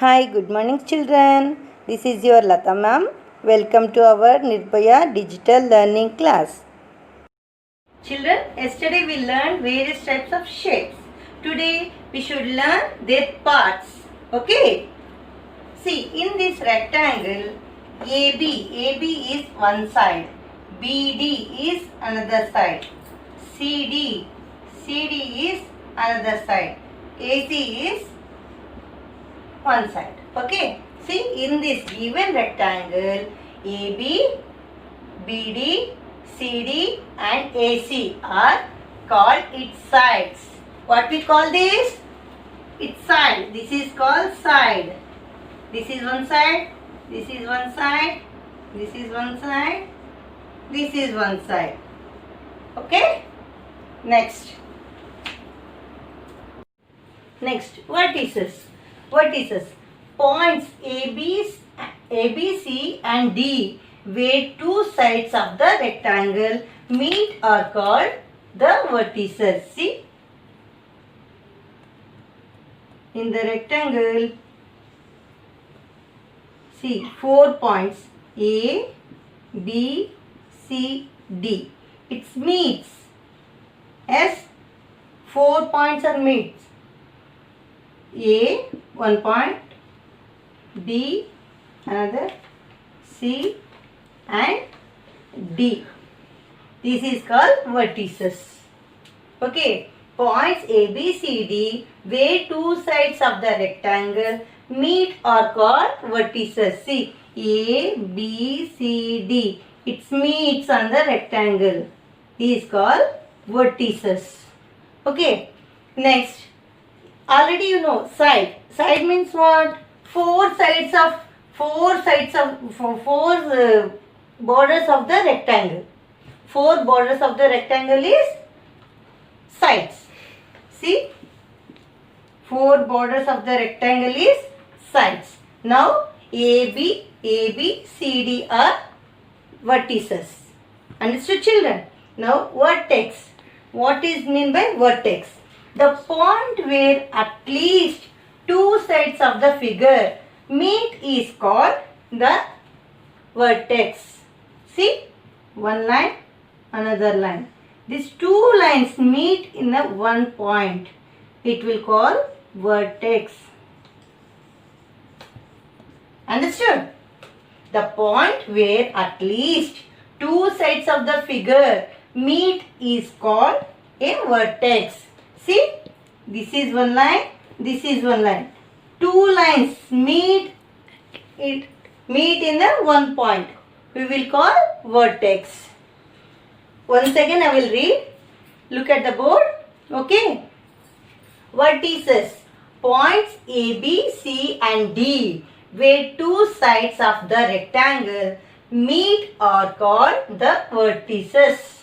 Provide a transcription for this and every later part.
Hi, good morning children. This is your Lata ma'am. Welcome to our Nirbhaya digital learning class. Children, yesterday we learned various types of shapes. Today we should learn their parts. Okay? See, in this rectangle, AB is one side, BD is another side, CD is another side, AC is one side. Okay? See, in this given rectangle, AB, BD, CD and AC are called its sides. What we call this? Its side. This is called side. This is one side. This is one side. This is one side. This is one side. Okay? Next. Vertices. Points AB, C and D, where two sides of the rectangle meet, are called the vertices. See, in the rectangle, see 4 points A, B, C, D. It meets. Yes, 4 points are meets. A, 1 point, B, another, C and D. This is called vertices. Okay, points A, B, C, D, where two sides of the rectangle meet, are called vertices. See, A, B, C, D. It meets on the rectangle. Is called vertices. Okay, next. Already you know side. Side means what? Four borders of the rectangle. 4 borders of the rectangle is sides. See, 4 borders of the rectangle is sides. Now AB, CD are vertices. Understood, children? Now vertex. What is mean by vertex? The point where at least two sides of the figure meet is called the vertex. See, one line, another line. These two lines meet in a one point. It will call vertex. Understood? The point where at least two sides of the figure meet is called a vertex. See, this is one line, this is one line. Two lines meet in the one point. We will call vertex. Once again I will read. Look at the board. Okay. Vertices. Points A, B, C and D, where two sides of the rectangle meet, are called the vertices.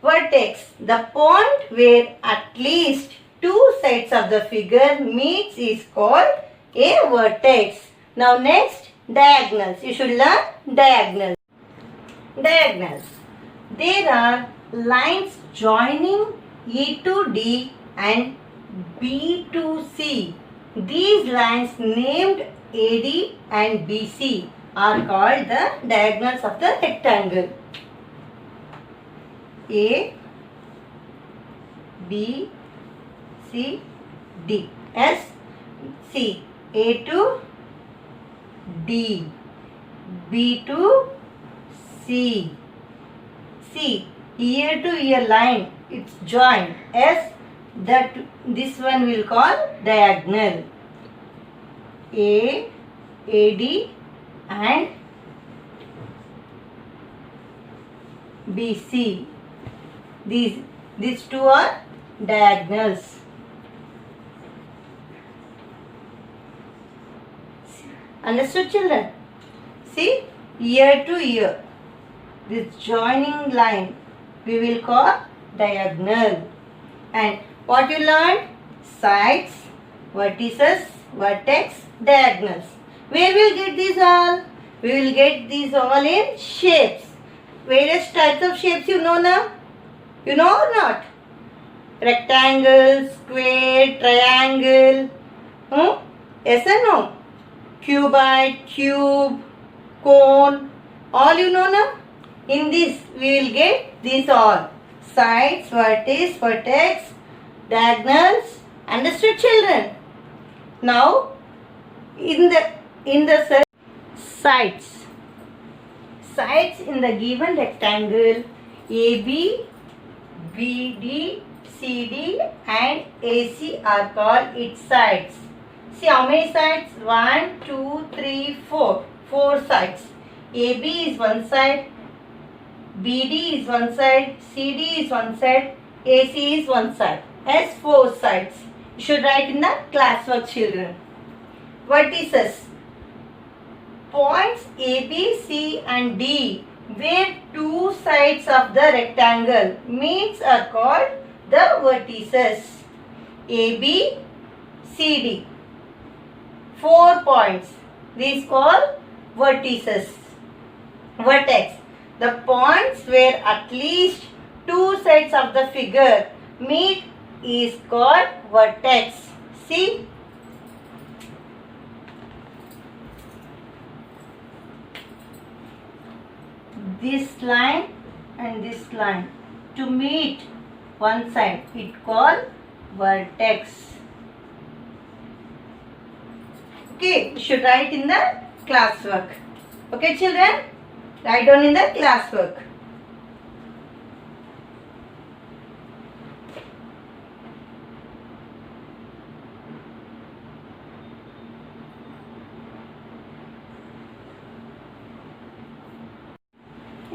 Vertex. The point where at least two sides of the figure meets is called a vertex. Now next, diagonals. You should learn diagonals. Diagonals. There are lines joining E to D and B to C. These lines named AD and BC are called the diagonals of the rectangle. A, B, C, D. S, C. A to D. B to C. C. Ear to ear line. It's joined. S. This one will call diagonal. A, AD and BC. These two are diagonals. Understood, children? See, ear to ear. This joining line we will call diagonal. And what you learned? Sides, vertices, vertex, diagonals. Where we will get these all? We will get these all in shapes. Various types of shapes you know now? You know or not? Rectangle, square, triangle, Yes or no? Cuboid, cube, cone, all you know now? In this we will get these all. Sides, vertex, vertex, diagonals. Understood, children? Now in the sides. Sides in the given rectangle AB, BD, CD and AC are called its sides. See how many sides? 1, 2, 3, 4. 4 sides. AB is one side, BD is one side, CD is one side, AC is one side. Has 4 sides. You should write in the classwork, children. Vertices. Points A, B, C and D where two sides of the rectangle meets are called the vertices. A, B, C, D. 4 points. These called vertices. Vertex. The points where at least two sides of the figure meet is called vertex. See? This line and this line to meet one side, it called vertex. Okay, you should write in the classwork. Okay, children, write down in the classwork.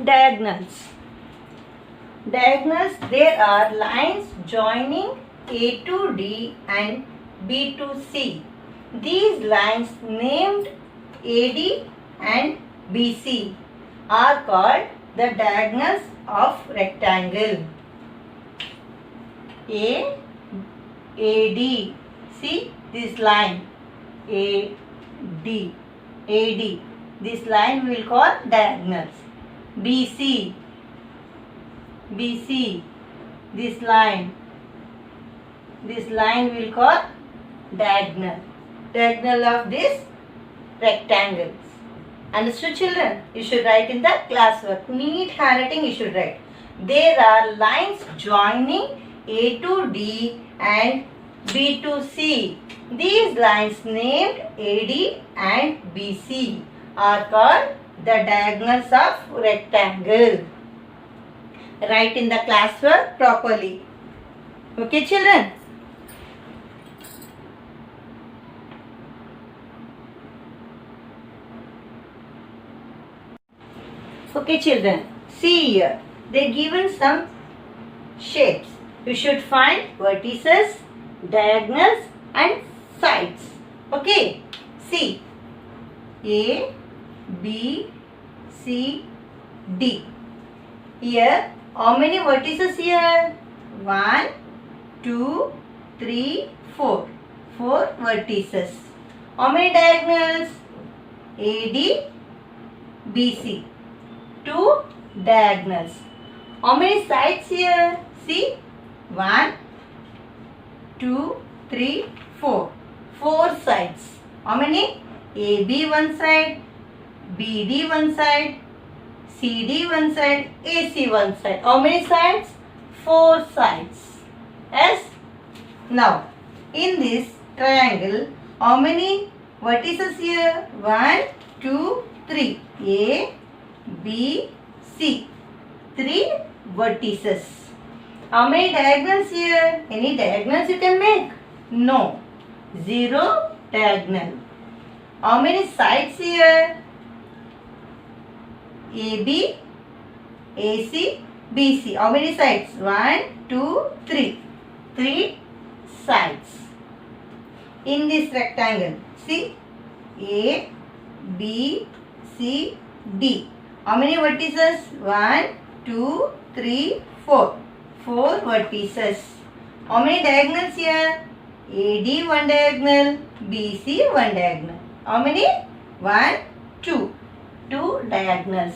Diagonals. Diagonals, there are lines joining A to D and B to C. These lines named AD and BC are called the diagonals of rectangle. AD. See this line AD. This line we will call diagonals. BC, this line we will call diagonal of this rectangles. Understood, children? You should write in the classwork. Neat handwriting you should write. There are lines joining A to D and B to C. These lines named AD and BC are called the diagonals of rectangle. Write in the classwork properly. Okay, children? Okay, children. See here. They given some shapes. You should find vertices, diagonals and sides. Okay. See. A, B, C, D. Here, how many vertices here? 1, 2, 3, 4. 4 vertices. How many diagonals? AD, BC. 2 diagonals. How many sides here? See? 1, 2, 3, 4. 4 sides. How many? AB one side, BD one side, CD one side, AC one side. How many sides? 4 sides. Yes? Now, in this triangle, how many vertices here? 1, 2, 3. A, B, C. 3 vertices. How many diagonals here? Any diagonals you can make? No. 0 diagonal. How many sides here? AB, AC, BC. How many sides? 1, 2, 3. 3 sides. In this rectangle, see? A, B, C, D. How many vertices? 1, 2, 3, 4. 4 vertices. How many diagonals here? AD one diagonal, BC one diagonal. How many? 1, 2. 2 diagonals.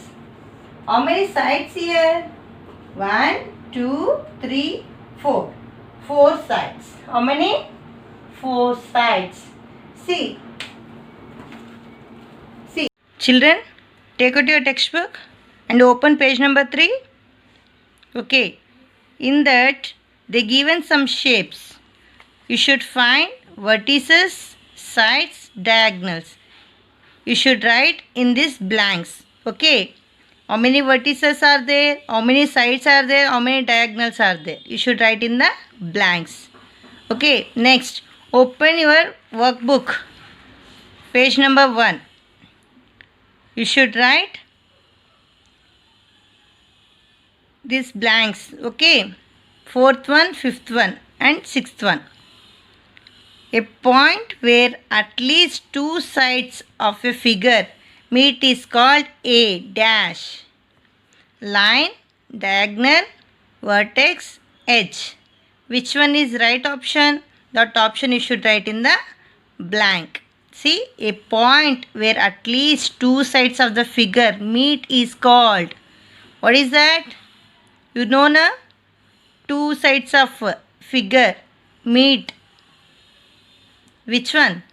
How many sides here? 1, 2, 3, 4. 4 sides. How many? 4 sides. See. See. Children, take out your textbook and open page number 3. Okay. In that, they given some shapes. You should find vertices, sides, diagonals. You should write in these blanks. Okay. How many vertices are there? How many sides are there? How many diagonals are there? You should write in the blanks. Okay. Next, open your workbook. Page number 1. You should write these blanks. Okay. 4th one, 5th one and 6th one. A point where at least two sides of a figure meet is called a dash. Line, diagonal, vertex, edge. Which one is right option? That option you should write in the blank. See, a point where at least two sides of the figure meet is called. What is that? You know na? Two sides of figure meet. Which one?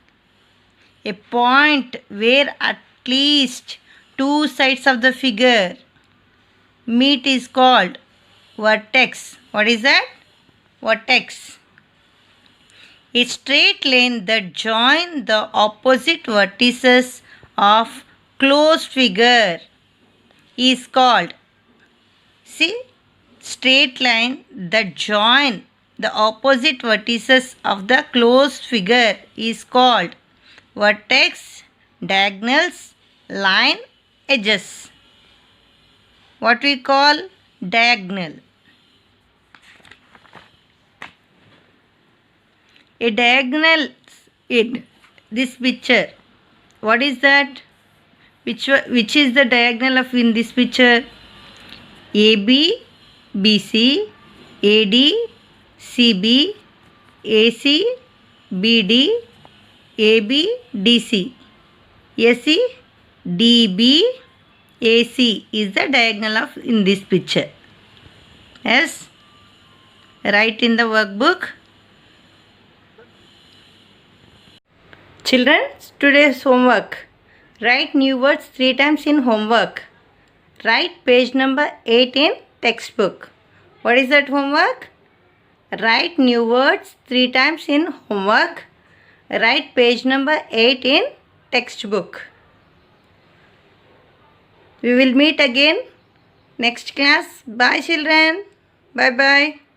A point where at least two sides of the figure meet is called vertex. What is that? Vertex. A straight line that joins the opposite vertices of closed figure is called. See, straight line that join the opposite vertices of the closed figure is called vertex, diagonals, line, edges. What we call diagonal. A diagonal in this picture. What is that? Which is the diagonal of in this picture? AB, BC, AD, CB, AC, BD, AB, DC. AC, DB, AC is the diagonal of in this picture. Yes. Write in the workbook. Children, today's homework. Write new words 3 times in homework. Write page number 8 in textbook. What is that homework? Write new words 3 times in homework. Write page number 8 in textbook. We will meet again next class. Bye children. Bye bye.